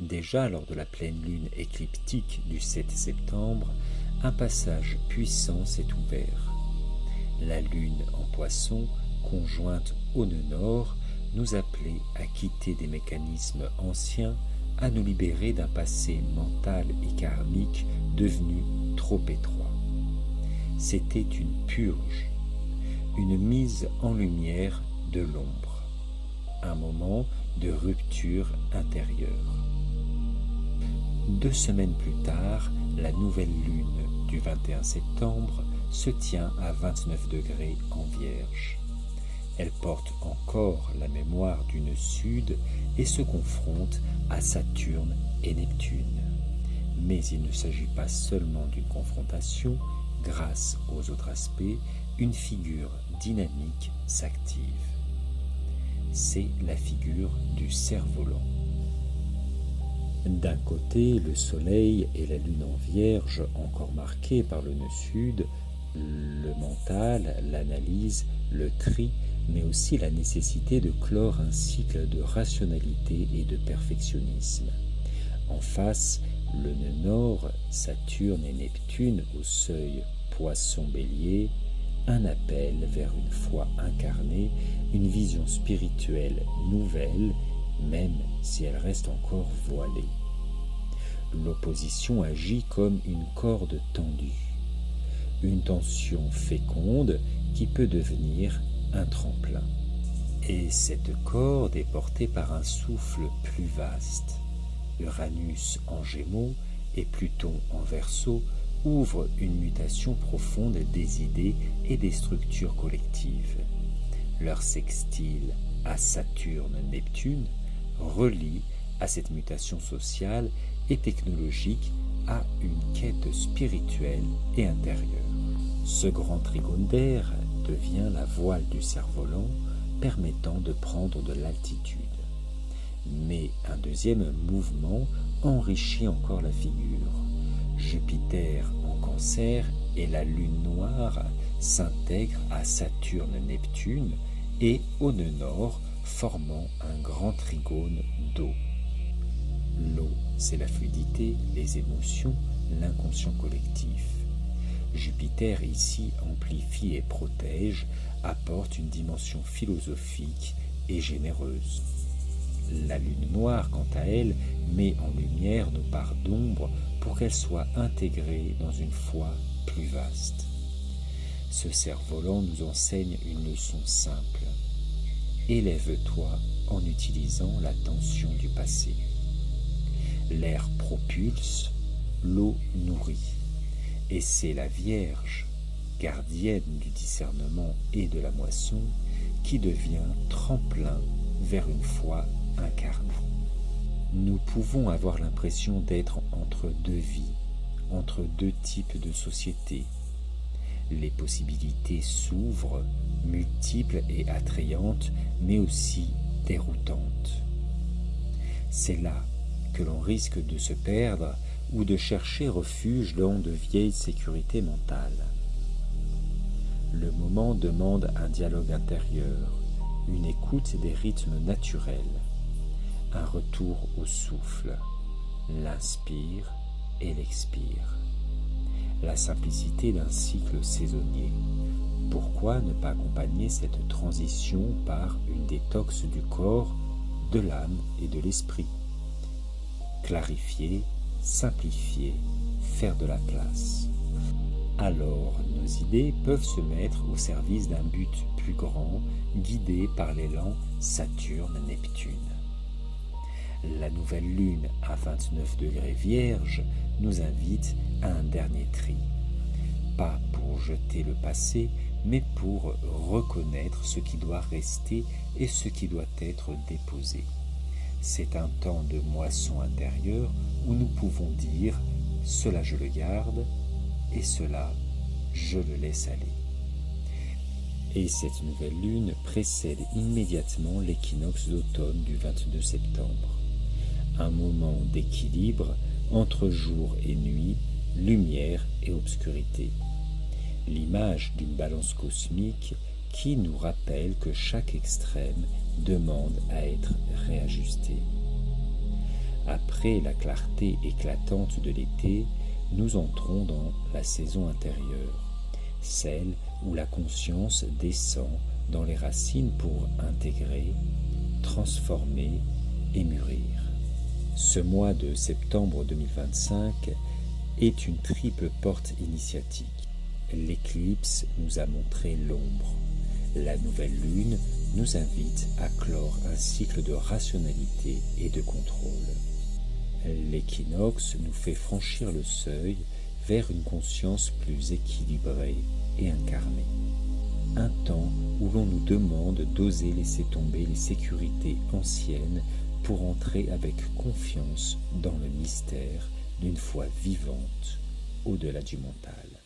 Déjà lors de la pleine lune écliptique du 7 septembre, un passage puissant s'est ouvert. La lune en Poisson, conjointe au nœud nord, nous appelait à quitter des mécanismes anciens, à nous libérer d'un passé mental et karmique devenu trop étroit. C'était une purge, une mise en lumière de l'ombre, un moment de rupture intérieure. 2 semaines plus tard, la nouvelle lune du 21 septembre se tient à 29 degrés en Vierge. Elle porte encore la mémoire du nœud sud et se confronte à Saturne et Neptune. Mais il ne s'agit pas seulement d'une confrontation, grâce aux autres aspects, une figure dynamique s'active. C'est la figure du cerf-volant. D'un côté, le Soleil et la Lune en Vierge, encore marqués par le nœud sud, le mental, l'analyse, le tri, mais aussi la nécessité de clore un cycle de rationalité et de perfectionnisme. En face, le nœud nord, Saturne et Neptune au seuil Poisson-Bélier, un appel vers une foi incarnée, une vision spirituelle nouvelle, même si elle reste encore voilée. L'opposition agit comme une corde tendue, une tension féconde qui peut devenir un tremplin. Et cette corde est portée par un souffle plus vaste. Uranus en Gémeaux et Pluton en Verseau ouvrent une mutation profonde des idées et des structures collectives. Leur sextile à Saturne-Neptune relie à cette mutation sociale et technologique à une quête spirituelle et intérieure. Ce grand trigone d'air devient la voile du cerf-volant permettant de prendre de l'altitude. Mais un deuxième mouvement enrichit encore la figure. Jupiter en Cancer et la Lune noire s'intègrent à Saturne-Neptune et au nœud nord, formant un grand trigone d'eau. L'eau, c'est la fluidité, les émotions, l'inconscient collectif. Jupiter ici amplifie et protège, apporte une dimension philosophique et généreuse. La Lune noire, quant à elle, met en lumière nos parts d'ombre pour qu'elles soient intégrées dans une foi plus vaste. Ce cerf-volant nous enseigne une leçon simple. Élève-toi en utilisant la tension du passé. L'air propulse, l'eau nourrit. Et c'est la Vierge, gardienne du discernement et de la moisson, qui devient tremplin vers une foi incarnée. Nous pouvons avoir l'impression d'être entre deux vies, entre deux types de sociétés. Les possibilités s'ouvrent, multiples et attrayantes, mais aussi déroutantes. C'est là que l'on risque de se perdre ou de chercher refuge dans de vieilles sécurités mentales. Le moment demande un dialogue intérieur, une écoute des rythmes naturels, un retour au souffle, l'inspire et l'expire. La simplicité d'un cycle saisonnier. Pourquoi ne pas accompagner cette transition par une détox du corps, de l'âme et de l'esprit? Clarifier, simplifier, faire de la place. Alors nos idées peuvent se mettre au service d'un but plus grand, guidé par l'élan Saturne-Neptune. La nouvelle lune à 29 degrés Vierge nous invite à un dernier tri. Pas pour jeter le passé, mais pour reconnaître ce qui doit rester et ce qui doit être déposé. C'est un temps de moisson intérieure où nous pouvons dire « cela je le garde » et « cela je le laisse aller ». Et cette nouvelle lune précède immédiatement l'équinoxe d'automne du 22 septembre. Un moment d'équilibre entre jour et nuit, lumière et obscurité. L'image d'une balance cosmique qui nous rappelle que chaque extrême demande à être réajusté. Après la clarté éclatante de l'été, nous entrons dans la saison intérieure, celle où la conscience descend dans les racines pour intégrer, transformer et mûrir. Ce mois de septembre 2025 est une triple porte initiatique. L'éclipse nous a montré l'ombre. La nouvelle lune nous invite à clore un cycle de rationalité et de contrôle. L'équinoxe nous fait franchir le seuil vers une conscience plus équilibrée et incarnée. Un temps où l'on nous demande d'oser laisser tomber les sécurités anciennes pour entrer avec confiance dans le mystère d'une foi vivante au-delà du mental.